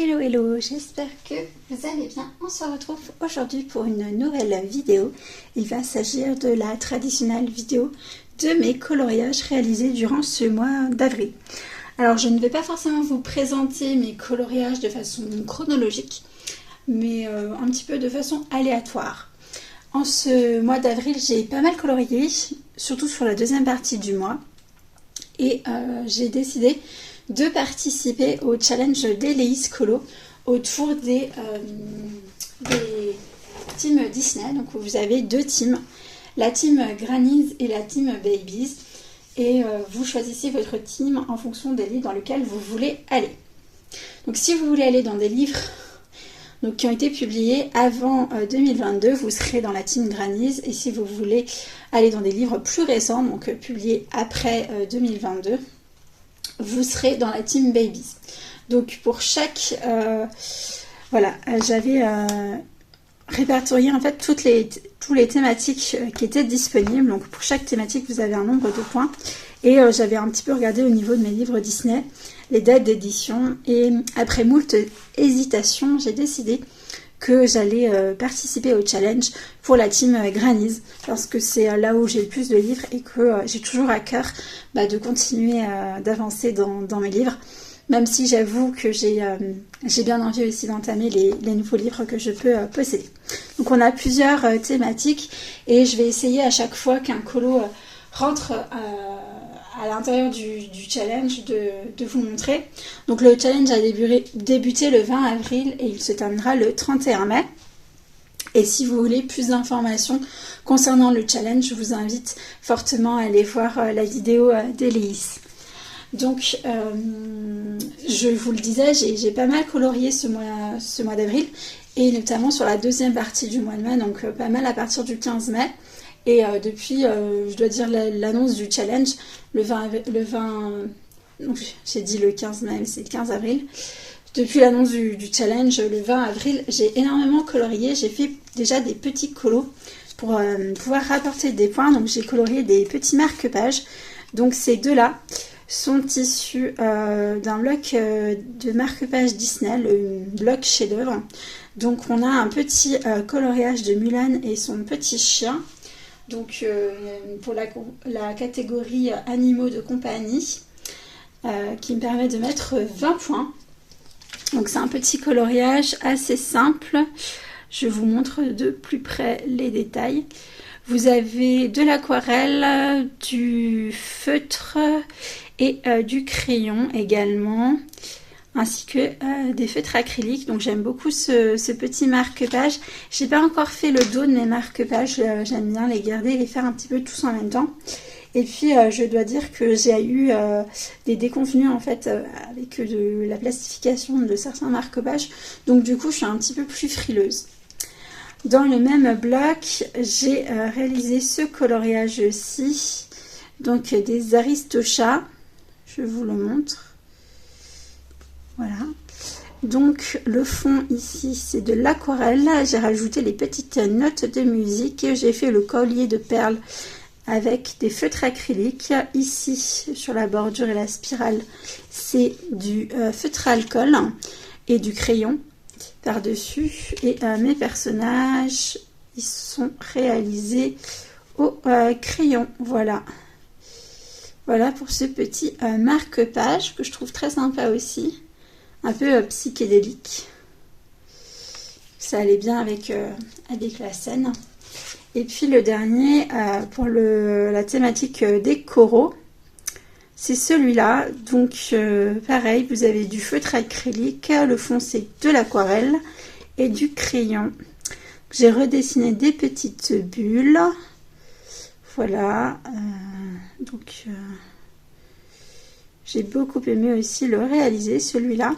Hello hello, j'espère que vous allez bien. On se retrouve aujourd'hui pour une nouvelle vidéo. Il va s'agir de la traditionnelle vidéo de mes coloriages réalisés durant ce mois d'avril. Alors je ne vais pas forcément vous présenter mes coloriages de façon chronologique, mais un petit peu de façon aléatoire. En ce mois d'avril, j'ai pas mal colorié, surtout sur la deuxième partie du mois. Et j'ai décidé de participer au challenge d'Eleis Colo autour des teams Disney. Donc vous avez deux teams, la team Grannies et la team Babies. Et vous choisissez votre team en fonction des livres dans lesquels vous voulez aller. Donc si vous voulez aller dans des livres qui ont été publiés avant 2022, vous serez dans la team Grannies. Et si vous voulez aller dans des livres plus récents, donc publiés après 2022, vous serez dans la team Babies. Donc pour chaque... j'avais répertorié en fait toutes les thématiques qui étaient disponibles. Donc pour chaque thématique, vous avez un nombre de points. Et j'avais un petit peu regardé au niveau de mes livres Disney, les dates d'édition. Et après moult hésitations, j'ai décidé que j'allais participer au challenge pour la team Grannies, parce que c'est là où j'ai le plus de livres et que j'ai toujours à cœur de continuer d'avancer dans mes livres, même si j'avoue que j'ai bien envie aussi d'entamer les nouveaux livres que je peux posséder. Donc on a plusieurs thématiques et je vais essayer à chaque fois qu'un colo rentre à l'intérieur du challenge de vous montrer. Donc le challenge a débuté le 20 avril et il se terminera le 31 mai. Et si vous voulez plus d'informations concernant le challenge, je vous invite fortement à aller voir la vidéo d'Eleis. Donc je vous le disais, j'ai pas mal colorié ce mois d'avril et notamment sur la deuxième partie du mois de mai, donc pas mal à partir du 15 mai. Et depuis, je dois dire, l'annonce du challenge, j'ai dit le 15 mai, mais c'est le 15 avril. Depuis l'annonce du challenge, le 20 avril, j'ai énormément colorié. J'ai fait déjà des petits colos pour pouvoir rapporter des points. Donc j'ai colorié des petits marque-pages. Donc ces deux-là sont issus d'un bloc de marque-pages Disney, le bloc chef-d'œuvre. Donc on a un petit coloriage de Mulan et son petit chien. Donc pour la catégorie animaux de compagnie, qui me permet de mettre 20 points. Donc c'est un petit coloriage assez simple. Je vous montre de plus près les détails. Vous avez de l'aquarelle, du feutre et du crayon également, ainsi que des feutres acryliques. Donc j'aime beaucoup ce petit marque-page. J'ai pas encore fait le dos de mes marque-pages, j'aime bien les garder et les faire un petit peu tous en même temps. Et puis je dois dire que j'ai eu des déconvenus en fait avec de la plastification de certains marque-pages. Donc du coup je suis un petit peu plus frileuse. Dans le même bloc, j'ai réalisé ce coloriage-ci, donc des Aristochats. Je vous le montre. Voilà, donc le fond ici c'est de l'aquarelle, j'ai rajouté les petites notes de musique et j'ai fait le collier de perles avec des feutres acryliques. Ici sur la bordure et la spirale c'est du feutre alcool et du crayon par dessus, et mes personnages ils sont réalisés au crayon. Voilà pour ce petit marque-page que je trouve très sympa aussi, un peu psychédélique. Ça allait bien avec la scène. Et puis le dernier, pour la thématique des coraux, c'est celui-là. Donc pareil, vous avez du feutre acrylique, le fond c'est de l'aquarelle et du crayon. J'ai redessiné des petites bulles. Voilà. J'ai beaucoup aimé aussi le réaliser, celui-là.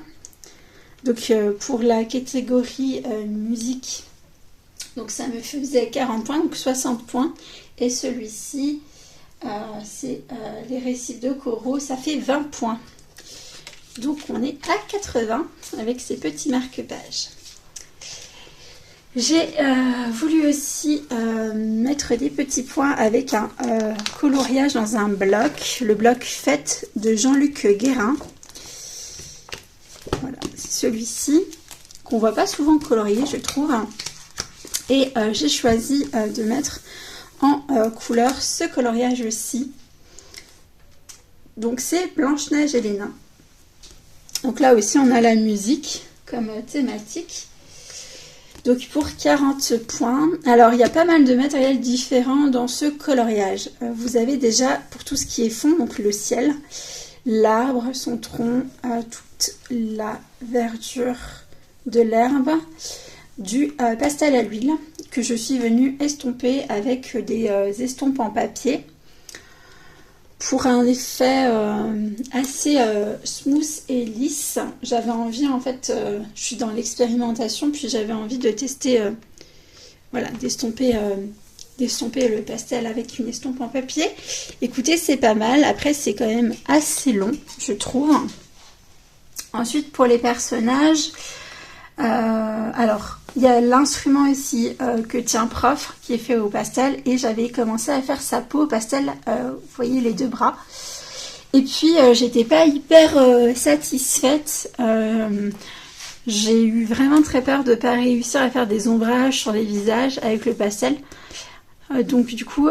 Donc pour la catégorie musique, donc ça me faisait 40 points, donc 60 points. Et celui-ci, c'est les récifs de coraux, ça fait 20 points. Donc on est à 80 avec ces petits marque-pages. J'ai voulu aussi mettre des petits points avec un coloriage dans un bloc, le bloc Fête de Jean-Luc Guérin. Voilà, c'est celui-ci, qu'on voit pas souvent colorié, je trouve. Et j'ai choisi de mettre en couleur ce coloriage-ci. Donc c'est Blanche-Neige et les nains. Donc là aussi on a la musique comme thématique. Donc pour 40 points, alors il y a pas mal de matériel différent dans ce coloriage. Vous avez déjà pour tout ce qui est fond, donc le ciel, l'arbre, son tronc, toute la verdure de l'herbe, du pastel à l'huile que je suis venue estomper avec des estompes en papier pour un effet assez smooth et lisse. J'avais envie, en fait, je suis dans l'expérimentation, puis j'avais envie de tester, voilà, d'estomper le pastel avec une estompe en papier. Écoutez, c'est pas mal. Après, c'est quand même assez long, je trouve. Ensuite, pour les personnages, alors, il y a l'instrument ici que tient Prof, qui est fait au pastel, et j'avais commencé à faire sa peau au pastel, vous voyez les deux bras. Et puis, j'étais pas hyper satisfaite. J'ai eu vraiment très peur de ne pas réussir à faire des ombrages sur les visages avec le pastel. Donc du coup,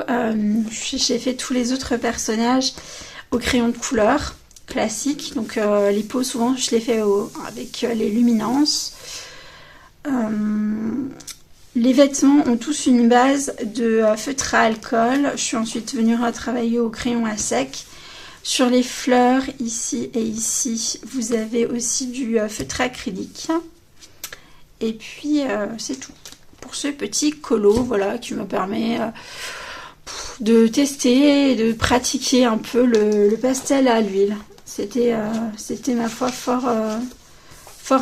j'ai fait tous les autres personnages au crayon de couleur classique. Donc les peaux, souvent, je les fais avec les luminances. Les vêtements ont tous une base de feutre à alcool. Je suis ensuite venue retravailler au crayon à sec. Sur les fleurs, ici et ici, vous avez aussi du feutre acrylique. Et puis, c'est tout pour ce petit colo, voilà, qui me permet de tester et de pratiquer un peu le pastel à l'huile. C'était ma foi fort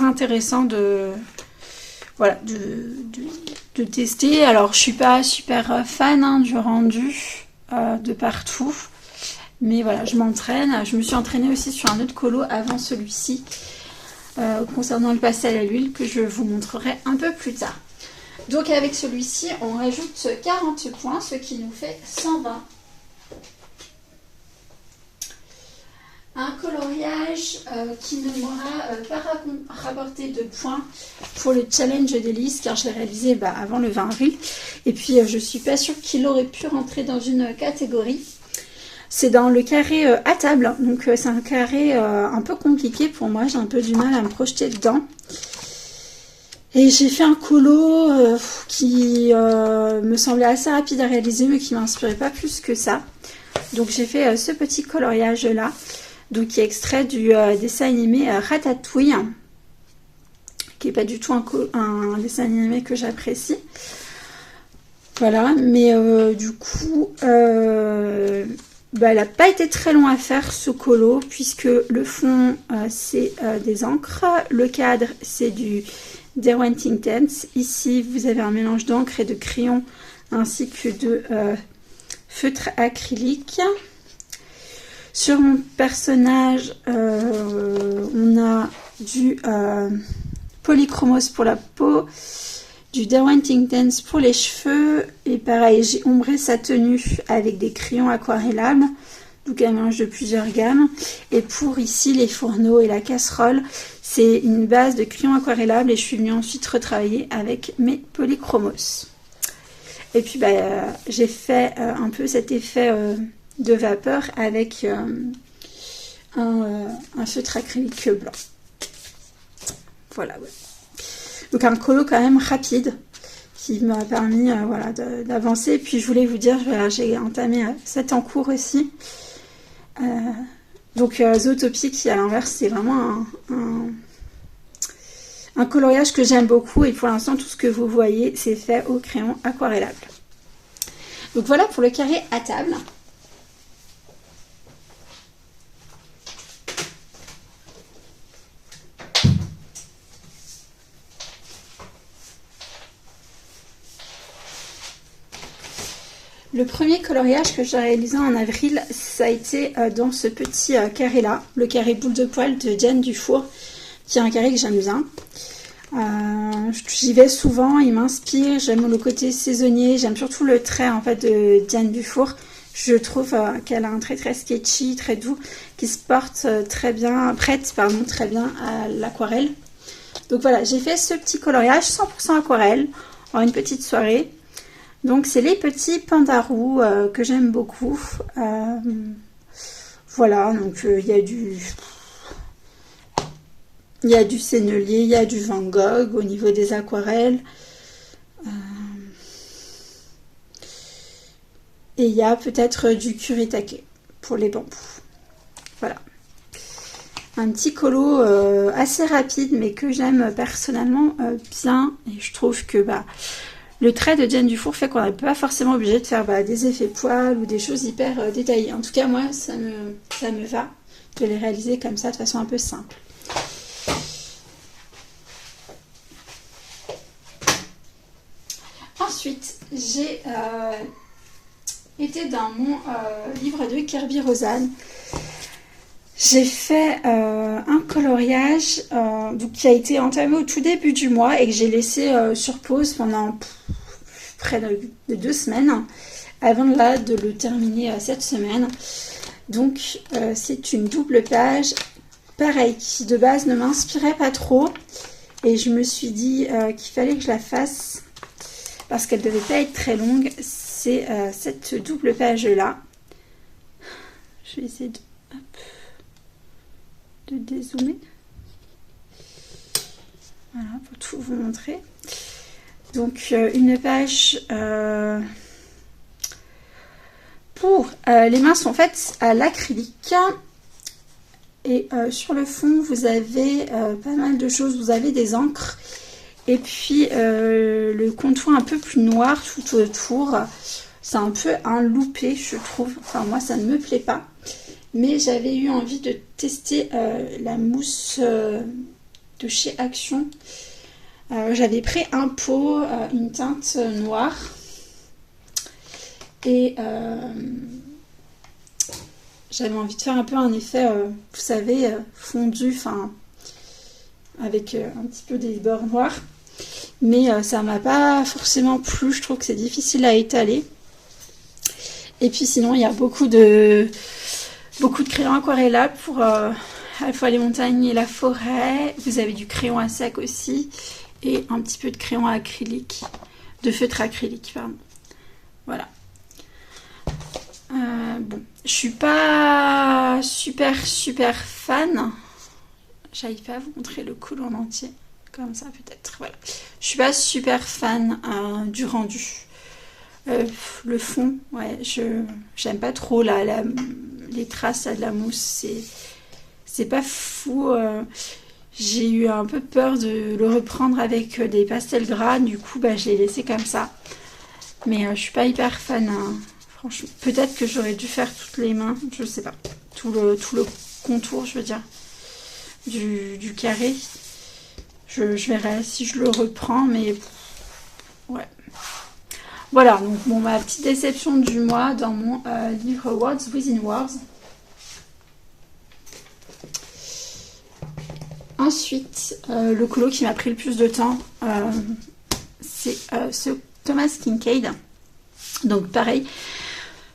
intéressant de tester. Alors, je suis pas super fan du rendu de partout. Mais voilà, je m'entraîne. Je me suis entraînée aussi sur un autre colo avant celui-ci, concernant le pastel à l'huile, que je vous montrerai un peu plus tard. Donc avec celui-ci, on rajoute 40 points, ce qui nous fait 120. Un coloriage qui ne m'aura pas rapporté de points pour le challenge des listes, car je l'ai réalisé avant le 20 avril. Et puis, je ne suis pas sûre qu'il aurait pu rentrer dans une catégorie. C'est dans le carré à table, donc c'est un carré un peu compliqué pour moi, j'ai un peu du mal à me projeter dedans. Et j'ai fait un colo qui me semblait assez rapide à réaliser, mais qui ne m'inspirait pas plus que ça. Donc j'ai fait ce petit coloriage là, donc qui est extrait du dessin animé Ratatouille, qui n'est pas du tout un dessin animé que j'apprécie. Voilà, mais du coup... elle n'a pas été très long à faire ce colo, puisque le fond c'est des encres, le cadre c'est du Derwent Intense. Ici vous avez un mélange d'encre et de crayon ainsi que de feutre acrylique. Sur mon personnage, on a du polychromos pour la peau, du Derwent Intense pour les cheveux, et pareil, j'ai ombré sa tenue avec des crayons aquarellables, donc un mélange de plusieurs gammes. Et pour ici les fourneaux et la casserole, c'est une base de crayons aquarellables, et je suis venue ensuite retravailler avec mes polychromos. Et puis j'ai fait un peu cet effet de vapeur avec un feutre acrylique blanc. Voilà, ouais. Donc un colo quand même rapide qui m'a permis d'avancer. Et puis je voulais vous dire, j'ai entamé 7 en cours aussi. Donc Zootopie qui à l'inverse, c'est vraiment un coloriage que j'aime beaucoup. Et pour l'instant, tout ce que vous voyez, c'est fait au crayon aquarellable. Donc voilà pour le carré à table. Le premier coloriage que j'ai réalisé en avril, ça a été dans ce petit carré là, le carré boule de poil de Diane Dufour, qui est un carré que j'aime bien. J'y vais souvent, il m'inspire, j'aime le côté saisonnier, j'aime surtout le trait en fait de Diane Dufour. Je trouve qu'elle a un trait très sketchy, très doux, qui se porte très bien, prête très bien à l'aquarelle. Donc voilà, j'ai fait ce petit coloriage 100% aquarelle en une petite soirée. Donc c'est les petits pandarous que j'aime beaucoup. Voilà, donc il y a du Sennelier, il y a du Van Gogh au niveau des aquarelles. Et il y a peut-être du Kuretake pour les bambous. Voilà. Un petit colo assez rapide, mais que j'aime personnellement bien. Et je trouve que le trait de Diane Dufour fait qu'on n'est pas forcément obligé de faire des effets poils ou des choses hyper détaillées. En tout cas, moi, ça me va de les réaliser comme ça, de façon un peu simple. Ensuite, j'ai été dans mon livre de Kirby Rosanne. J'ai fait un coloriage donc, qui a été entamé au tout début du mois et que j'ai laissé sur pause pendant près de 2 semaines avant de le terminer cette semaine. Donc c'est une double page, pareil, qui de base ne m'inspirait pas trop et je me suis dit qu'il fallait que je la fasse parce qu'elle ne devait pas être très longue. C'est cette double page là. Je vais essayer de dézoomer. Voilà, pour tout vous montrer. Donc une page pour les mains sont faites à l'acrylique et sur le fond vous avez pas mal de choses. Vous avez des encres et puis le contour un peu plus noir tout autour. C'est un peu un loupé, je trouve. Enfin moi ça ne me plaît pas, mais j'avais eu envie de tester la mousse de chez Action. J'avais pris un pot, une teinte noire et j'avais envie de faire un peu un effet, vous savez, fondu, enfin avec un petit peu des bords noirs, mais ça m'a pas forcément plu. Je trouve que c'est difficile à étaler. Et puis sinon il y a beaucoup de crayons aquarellables pour à la fois les montagnes et la forêt. Vous avez du crayon à sec aussi et un petit peu de crayon acrylique, de feutre acrylique, pardon. Voilà. Bon, je suis pas super fan. J'arrive pas à vous montrer le col en entier, comme ça peut-être. Voilà. Je suis pas super fan du rendu. Le fond, ouais, j'aime pas trop les traces de la mousse. C'est pas fou. J'ai eu un peu peur de le reprendre avec des pastels gras, du coup je l'ai laissé comme ça. Mais je suis pas hyper fan, franchement. Peut-être que j'aurais dû faire toutes les mains, je sais pas. Tout le contour, je veux dire, du carré. Je verrai si je le reprends, mais ouais. Voilà, donc bon, ma petite déception du mois dans mon livre Words Within Words. Ensuite, le colo qui m'a pris le plus de temps, c'est ce Thomas Kinkade. Donc pareil,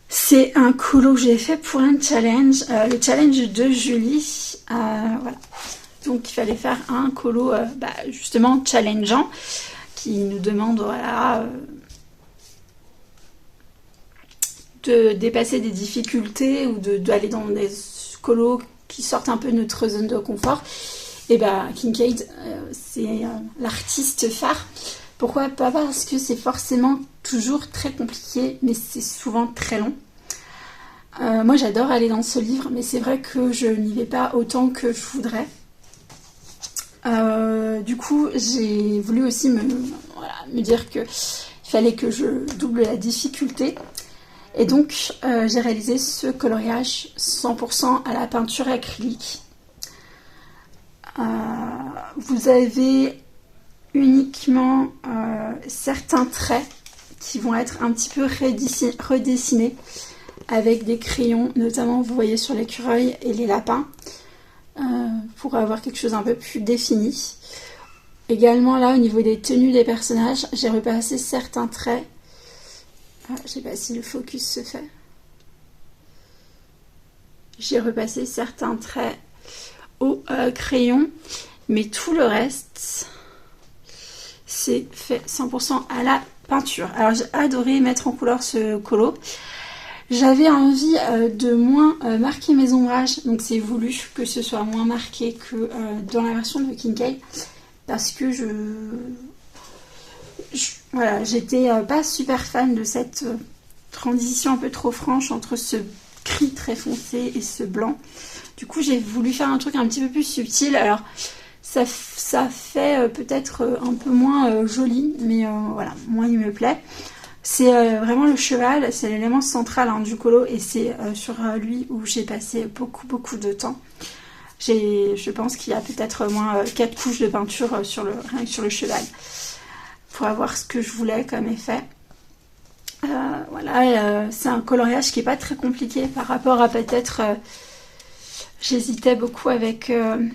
c'est un colo que j'ai fait pour un challenge, le challenge de Julie. Voilà. Donc il fallait faire un colo justement challengeant qui nous demande voilà, de dépasser des difficultés ou d'aller dans des colos qui sortent un peu de notre zone de confort. Et Kinkade, c'est l'artiste phare. Pourquoi pas? Parce que c'est forcément toujours très compliqué, mais c'est souvent très long. Moi j'adore aller dans ce livre, mais c'est vrai que je n'y vais pas autant que je voudrais. Du coup j'ai voulu aussi me dire qu'il fallait que je double la difficulté. Et donc j'ai réalisé ce coloriage 100% à la peinture acrylique. Vous avez uniquement certains traits qui vont être un petit peu redessinés avec des crayons, notamment vous voyez sur l'écureuil et les lapins, pour avoir quelque chose un peu plus défini. Également là au niveau des tenues des personnages, j'ai repassé certains traits. Je sais pas si le focus se fait. J'ai repassé certains traits au crayon Mais tout le reste, c'est fait 100% à la peinture. Alors j'ai adoré mettre en couleur ce colo. J'avais envie de moins marquer mes ombrages, donc c'est voulu que ce soit moins marqué que dans la version de Kincaid, parce que voilà, j'étais pas super fan de cette transition un peu trop franche entre ce gris très foncé et ce blanc. Du coup j'ai voulu faire un truc un petit peu plus subtil. Alors ça fait peut-être un peu moins joli, mais voilà, moi il me plaît. C'est vraiment le cheval, c'est l'élément central du colo, et c'est sur lui où j'ai passé beaucoup de temps. Je pense qu'il y a peut-être moins 4 couches de peinture rien que sur le cheval pour avoir ce que je voulais comme effet. Voilà, c'est un coloriage qui n'est pas très compliqué par rapport à peut-être... j'hésitais beaucoup avec un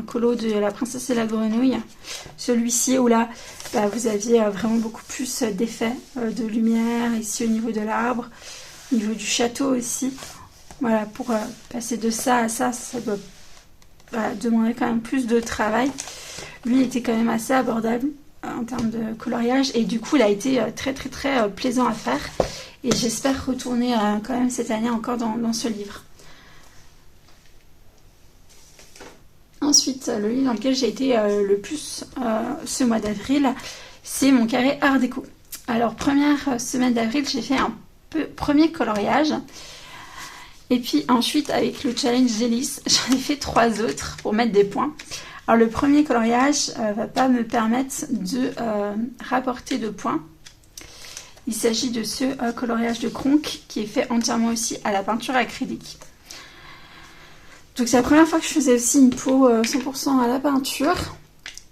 colo de la princesse et la grenouille. Celui-ci où là, vous aviez vraiment beaucoup plus d'effets de lumière ici au niveau de l'arbre, au niveau du château aussi. Voilà, pour passer de ça à ça, ça doit demander quand même plus de travail. Lui, il était quand même assez abordable en termes de coloriage, et du coup, il a été très plaisant à faire. Et j'espère retourner quand même cette année encore dans ce livre. Ensuite, le livre dans lequel j'ai été le plus ce mois d'avril, c'est mon carré Art déco. Alors, première semaine d'avril, j'ai fait un premier coloriage. Et puis ensuite, avec le challenge Gélis, j'en ai fait 3 autres pour mettre des points. Alors, le premier coloriage va pas me permettre de rapporter de points. Il s'agit de ce coloriage de Kronk qui est fait entièrement aussi à la peinture acrylique. Donc c'est la première fois que je faisais aussi une peau 100% à la peinture.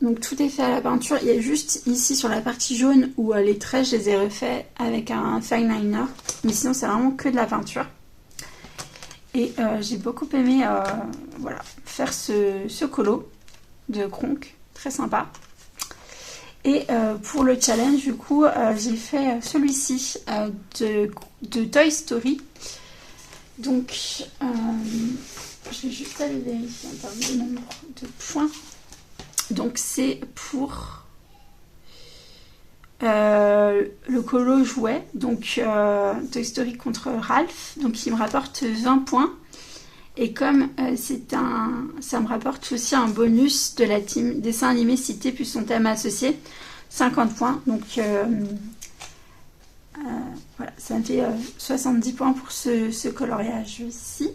Donc tout est fait à la peinture. Il y a juste ici sur la partie jaune où les traits, je les ai refaits avec un fine liner. Mais sinon c'est vraiment que de la peinture. Et j'ai beaucoup aimé voilà, faire ce colo de Kronk. Très sympa. Et pour le challenge, du coup, j'ai fait celui-ci de Toy Story. Donc, je vais juste aller vérifier en termes de nombre de points. Donc, c'est pour le colo jouet. Donc, Toy Story contre Ralph. Donc, il me rapporte 20 points. Et comme ça me rapporte aussi un bonus de la team dessin animé cité plus son thème associé, 50 points. Donc voilà, ça me fait 70 points pour ce coloriage ici.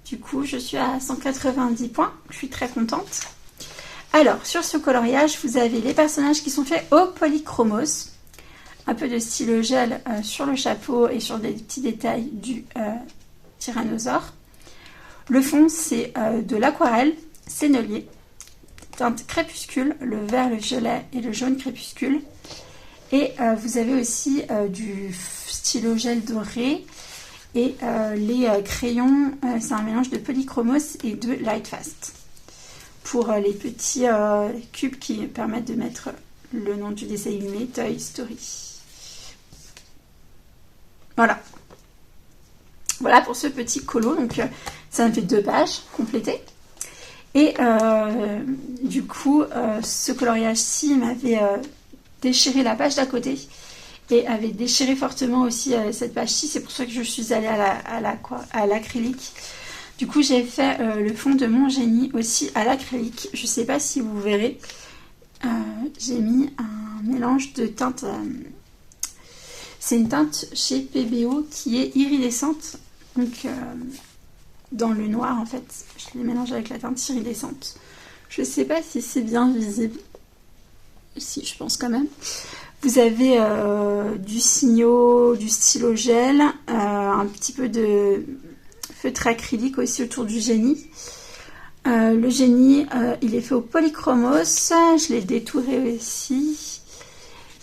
Du coup, je suis à 190 points. Je suis très contente. Alors, sur ce coloriage, vous avez les personnages qui sont faits au polychromos. Un peu de stylo gel sur le chapeau et sur des petits détails du tyrannosaure. Le fond, c'est de l'aquarelle sénelier, teinte crépuscule, le vert, le violet et le jaune crépuscule. Et vous avez aussi du stylo gel doré. Et les crayons, c'est un mélange de polychromos et de Lightfast. Pour les petits cubes qui permettent de mettre le nom du dessin animé Toy Story. Voilà. Voilà pour ce petit colo. Donc ça me fait 2 pages complétées. Et du coup, ce coloriage-ci m'avait déchiré la page d'à côté et avait déchiré fortement aussi cette page-ci. C'est pour ça que je suis allée à l'acrylique. Du coup, j'ai fait le fond de mon génie aussi à l'acrylique. Je ne sais pas si vous verrez. J'ai mis un mélange de teintes. C'est une teinte chez PBO qui est iridescente. Donc, dans le noir, en fait, je les mélange avec la teinte iridescente. Je ne sais pas si c'est bien visible. Si, je pense quand même. Vous avez du signaux, du stylo gel, un petit peu de feutre acrylique aussi autour du génie. Le génie, il est fait au polychromos. Je l'ai détouré aussi.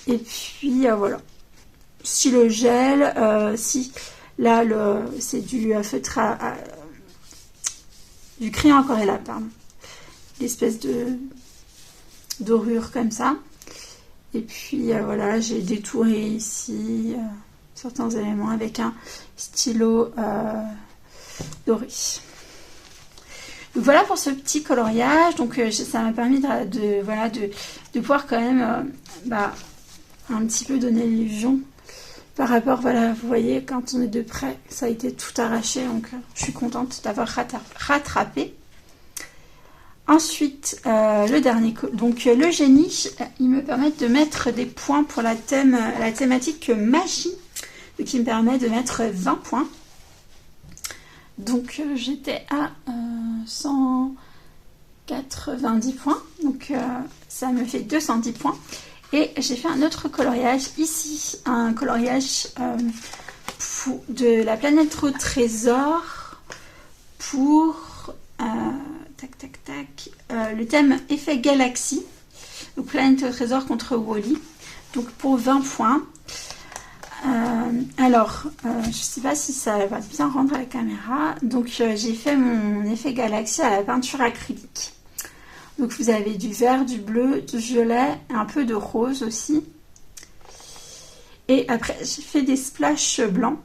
Et puis, voilà. Stylo gel, si... Là, c'est du feutre du crayon aquarella, pardon. L'espèce de dorure comme ça. Et puis, voilà, j'ai détouré ici certains éléments avec un stylo doré. Donc voilà pour ce petit coloriage. Donc ça m'a permis de pouvoir quand même un petit peu donner l'illusion par rapport, voilà, vous voyez, quand on est de près, ça a été tout arraché, donc je suis contente d'avoir rattrapé. Ensuite, le dernier, donc le génie, il me permet de mettre des points pour la thématique magie, donc il me permet de mettre 20 points. Donc j'étais à 190 points, donc ça me fait 210 points. Et j'ai fait un autre coloriage ici, un coloriage de la planète au trésor pour le thème effet galaxie, donc planète au trésor contre Wall-E, donc pour 20 points. Je ne sais pas si ça va bien rendre à la caméra, donc j'ai fait mon effet galaxie à la peinture acrylique. Donc vous avez du vert, du bleu, du violet, un peu de rose aussi. Et après j'ai fait des splashes blancs.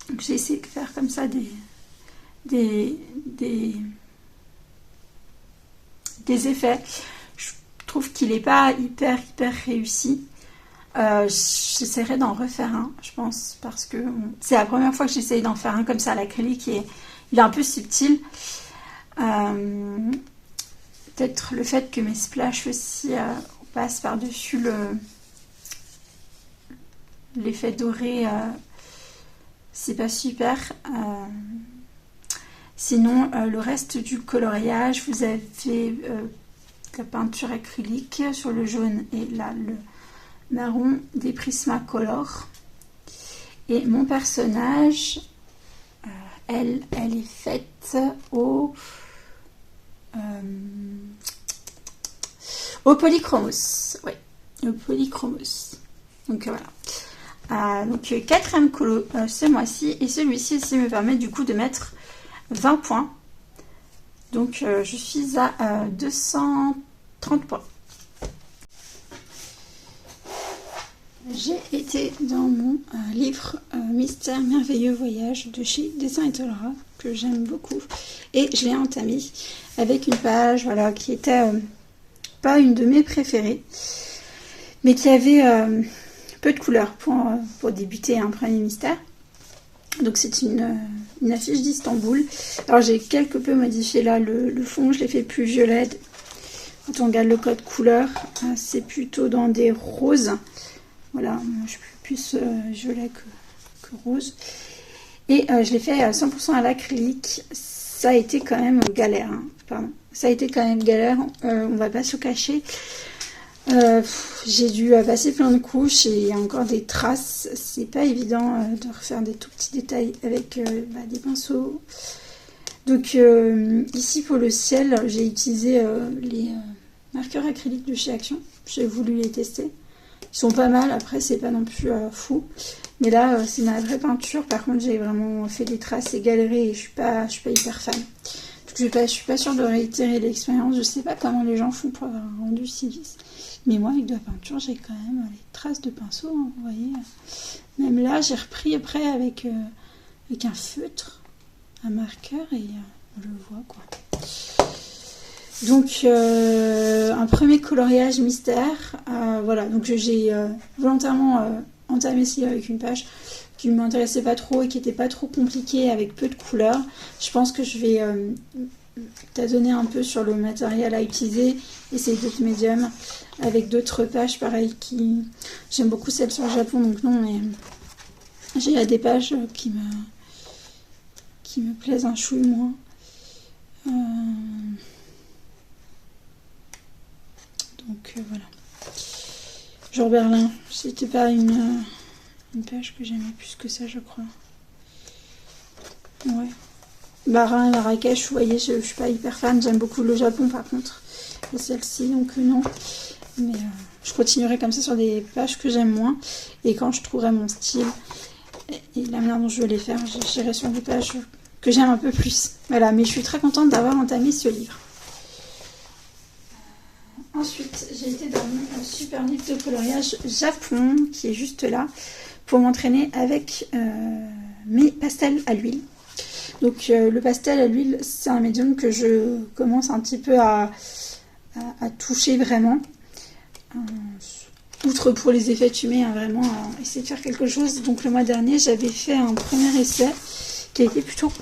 Donc j'ai essayé de faire comme ça des effets. Je trouve qu'il n'est pas hyper réussi. J'essaierai d'en refaire un, je pense, parce que c'est la première fois que j'essaye d'en faire un comme ça à l'acrylique et il est un peu subtil. Peut-être le fait que mes splashes aussi passent par-dessus l'effet doré, c'est pas super. Sinon, le reste du coloriage, vous avez la peinture acrylique sur le jaune et là le marron des Prismacolor. Et mon personnage, elle est faite au polychromos, oui, au polychromos. Donc voilà. Donc quatrième colo ce mois-ci, et celui-ci aussi me permet du coup de mettre 20 points. Donc je suis à 230 points. J'ai été dans mon livre Mystère merveilleux voyage de chez Dessin et Tolera, que j'aime beaucoup, et je l'ai entamé avec une page, voilà, qui était pas une de mes préférées, mais qui avait peu de couleurs pour débuter un premier mystère. Donc c'est une affiche d'Istanbul. Alors j'ai quelque peu modifié là le fond, je l'ai fait plus violet. Quand on regarde le code couleur, c'est plutôt dans des roses. Voilà, je suis plus violet que rose. Et je l'ai fait à 100% à l'acrylique. Ça a été quand même galère. Ça a été quand même galère, on va pas se cacher. J'ai dû passer plein de couches et il y a encore des traces. C'est pas évident de refaire des tout petits détails avec des pinceaux. Donc ici pour le ciel, j'ai utilisé les marqueurs acryliques de chez Action. J'ai voulu les tester. Ils sont pas mal, après c'est pas non plus fou. Mais là c'est ma vraie peinture. Par contre j'ai vraiment fait des traces et galéré et je suis pas hyper fan. Donc, je suis pas sûre de réitérer l'expérience. Je sais pas comment les gens font pour avoir un rendu si lisse. Mais moi avec de la peinture j'ai quand même les traces de pinceau, hein, vous voyez. Même là j'ai repris après avec un feutre, un marqueur et on le voit quoi. Donc un premier coloriage mystère, voilà, donc j'ai volontairement entamé ce livre avec une page qui ne m'intéressait pas trop et qui n'était pas trop compliquée avec peu de couleurs. Je pense que je vais tâtonner un peu sur le matériel à utiliser, essayer d'autres médiums avec d'autres pages pareil qui... J'aime beaucoup celle sur le Japon, donc non, mais j'ai des pages qui me plaisent un chouille moins. Donc voilà. Genre Berlin, c'était pas une page que j'aimais plus que ça, je crois. Ouais. Bahreïn et Marrakech, vous voyez, je suis pas hyper fan. J'aime beaucoup le Japon par contre. Et celle-ci, donc non. Mais je continuerai comme ça sur des pages que j'aime moins. Et quand je trouverai mon style et la manière dont je veux les faire, j'irai sur des pages que j'aime un peu plus. Voilà, mais je suis très contente d'avoir entamé ce livre. Ensuite, j'ai été dans mon super livre de coloriage Japon, qui est juste là, pour m'entraîner avec mes pastels à l'huile. Donc le pastel à l'huile, c'est un médium que je commence un petit peu à toucher vraiment. Outre pour les effets fumés, hein, vraiment essayer de faire quelque chose. Donc le mois dernier, j'avais fait un premier essai qui a été plutôt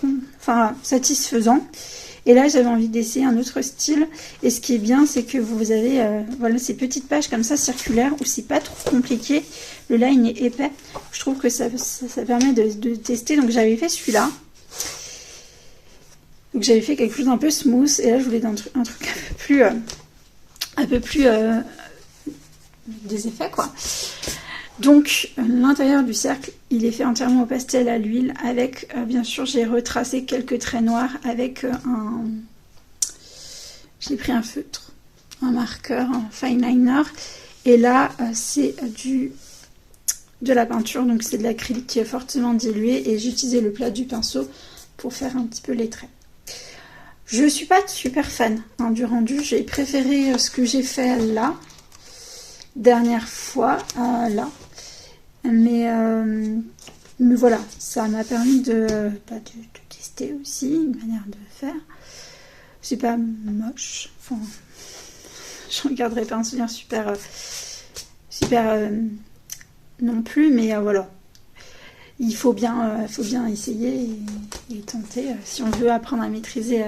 satisfaisant. Et là, j'avais envie d'essayer un autre style. Et ce qui est bien, c'est que vous avez voilà, ces petites pages comme ça, circulaires, où c'est pas trop compliqué. Le line est épais. Je trouve que ça permet de tester. Donc j'avais fait celui-là. Donc j'avais fait quelque chose d'un peu smooth. Et là, je voulais un truc un peu plus des effets, quoi. Donc l'intérieur du cercle, il est fait entièrement au pastel à l'huile avec, bien sûr, j'ai retracé quelques traits noirs avec j'ai pris un feutre, un marqueur, un fine liner, et là c'est de la peinture, donc c'est de l'acrylique qui est fortement dilué, et j'ai utilisé le plat du pinceau pour faire un petit peu les traits. Je suis pas super fan du rendu, j'ai préféré ce que j'ai fait là, dernière fois, là. Mais voilà, ça m'a permis de tester aussi une manière de faire. C'est pas moche. Enfin, je ne garderai pas un souvenir super non plus, mais voilà. Il faut bien essayer et tenter si on veut apprendre à maîtriser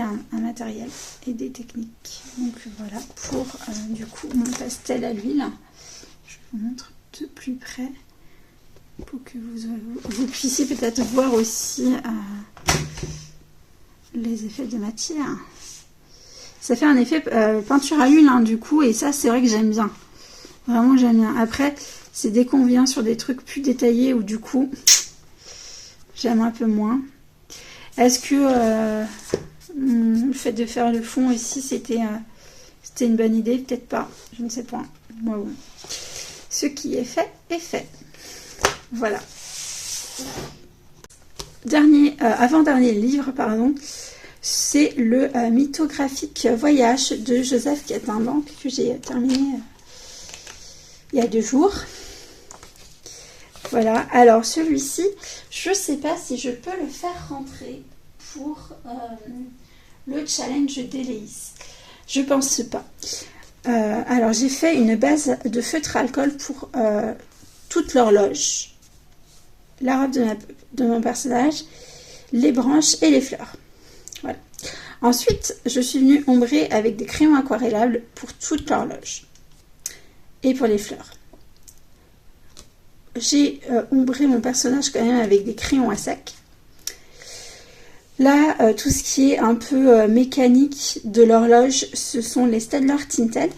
un matériel et des techniques. Donc voilà pour du coup mon pastel à l'huile. Je vous montre de plus près pour que vous puissiez peut-être voir aussi les effets de matière. Ça fait un effet peinture à l'huile du coup, et ça c'est vrai que j'aime bien. Vraiment j'aime bien. Après c'est dès qu'on vient sur des trucs plus détaillés où du coup j'aime un peu moins. Est-ce que le fait de faire le fond ici c'était une bonne idée? Peut-être pas, je ne sais pas. Moi, bon. Ce qui est fait est fait. Voilà. Avant-dernier livre, pardon, c'est le mythographique Voyage de Joseph Catimban que j'ai terminé il y a 2 jours. Voilà. Alors celui-ci, je ne sais pas si je peux le faire rentrer pour le challenge d'Éléis. Je pense pas. Alors j'ai fait une base de feutre alcool pour toute l'horloge, la robe de mon personnage, les branches et les fleurs. Voilà. Ensuite, je suis venue ombrer avec des crayons aquarellables pour toute l'horloge et pour les fleurs. J'ai ombré mon personnage quand même avec des crayons à sec. Là, tout ce qui est un peu mécanique de l'horloge, ce sont les Staedtler Tinted.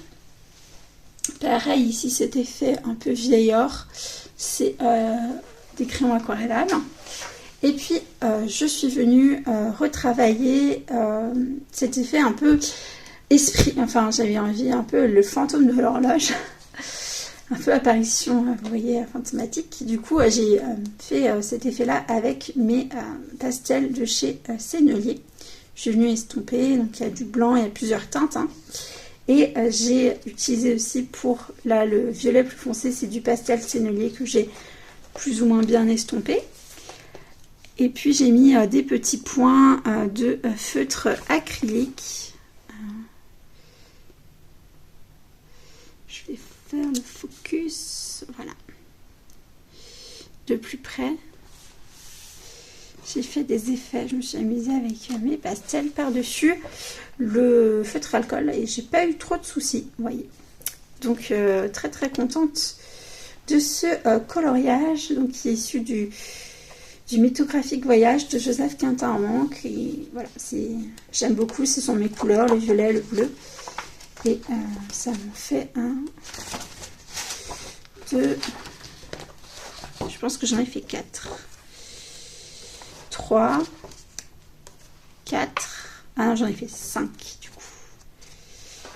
Pareil, ici, cet effet un peu vieil or, c'est des crayons aquarellables. Et puis, je suis venue retravailler cet effet un peu esprit. Enfin, j'avais envie un peu le fantôme de l'horloge. Un peu apparition, vous voyez, fantomatique. Du coup, j'ai fait cet effet-là avec mes pastels de chez Sennelier. Je suis venue estomper, donc il y a du blanc, il y a plusieurs teintes. Et j'ai utilisé aussi pour, là, le violet plus foncé, c'est du pastel Sennelier que j'ai plus ou moins bien estompé. Et puis j'ai mis des petits points de feutre acrylique. Je vais faire le focus, voilà, de plus près. J'ai fait des effets, je me suis amusée avec mes pastels par-dessus le feutre alcool et j'ai pas eu trop de soucis, vous voyez. Donc très très contente de ce coloriage, donc qui est issu du mythographique Voyage de Joseph Catimban. Et voilà, j'aime beaucoup, ce sont mes couleurs, le violet, le bleu. Et ça m'en fait 1, 2, je pense que j'en ai fait 4, 3, 4, ah non, j'en ai fait 5 du coup.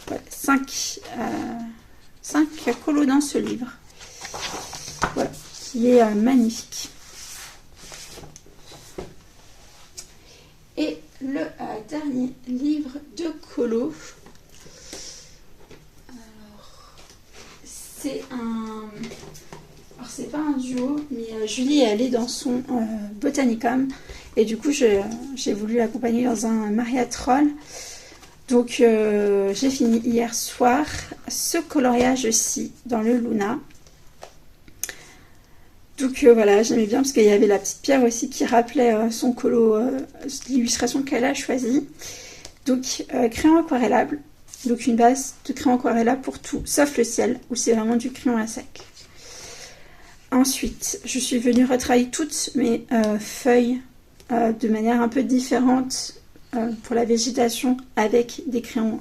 Voilà, 5 colos dans ce livre. Voilà, qui est magnifique. Et le dernier livre de colos, c'est pas un duo, mais Julie elle est dans son botanicum et du coup j'ai voulu l'accompagner dans un mariatrol. Donc j'ai fini hier soir ce coloriage-ci dans le Luna. Donc voilà, j'aimais bien parce qu'il y avait la petite pierre aussi qui rappelait son colo, l'illustration qu'elle a choisie. Donc crayon aquarellable, donc une base de crayon aquarellable pour tout, sauf le ciel où c'est vraiment du crayon à sec. Ensuite, je suis venue retravailler toutes mes feuilles de manière un peu différente pour la végétation avec des crayons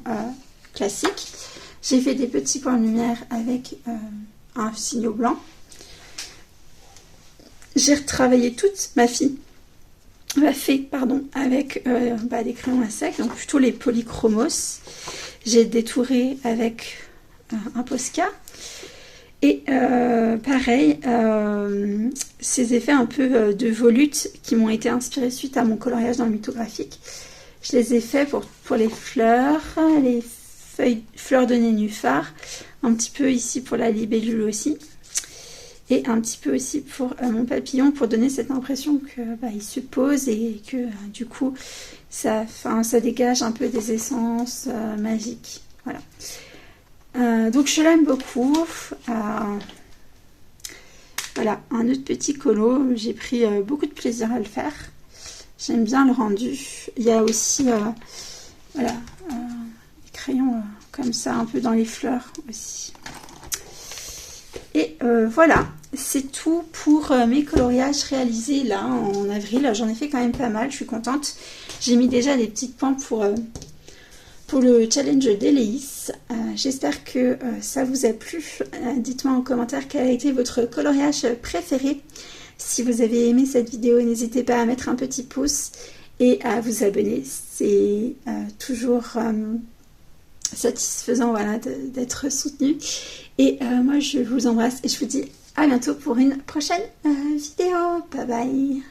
classiques. J'ai fait des petits points de lumière avec un signaux blanc. J'ai retravaillé toute ma fée avec des crayons à sec, donc plutôt les polychromos. J'ai détouré avec un Posca. Et pareil, ces effets un peu de volutes qui m'ont été inspirés suite à mon coloriage dans le mythographique. Je les ai faits pour les fleurs de nénuphar, un petit peu ici pour la libellule aussi. Et un petit peu aussi pour mon papillon, pour donner cette impression que il se pose et que du coup ça dégage un peu des essences magiques. Voilà. Donc je l'aime beaucoup. Voilà, un autre petit colo. J'ai pris beaucoup de plaisir à le faire. J'aime bien le rendu. Il y a aussi des crayons comme ça, un peu dans les fleurs aussi. Et voilà, c'est tout pour mes coloriages réalisés là en avril. J'en ai fait quand même pas mal, je suis contente. J'ai mis déjà des petites points pour le challenge d'Éléis. J'espère que ça vous a plu. Dites-moi en commentaire quel a été votre coloriage préféré. Si vous avez aimé cette vidéo, n'hésitez pas à mettre un petit pouce et à vous abonner. C'est toujours satisfaisant d'être soutenu. Et moi je vous embrasse et je vous dis à bientôt pour une prochaine vidéo. Bye bye.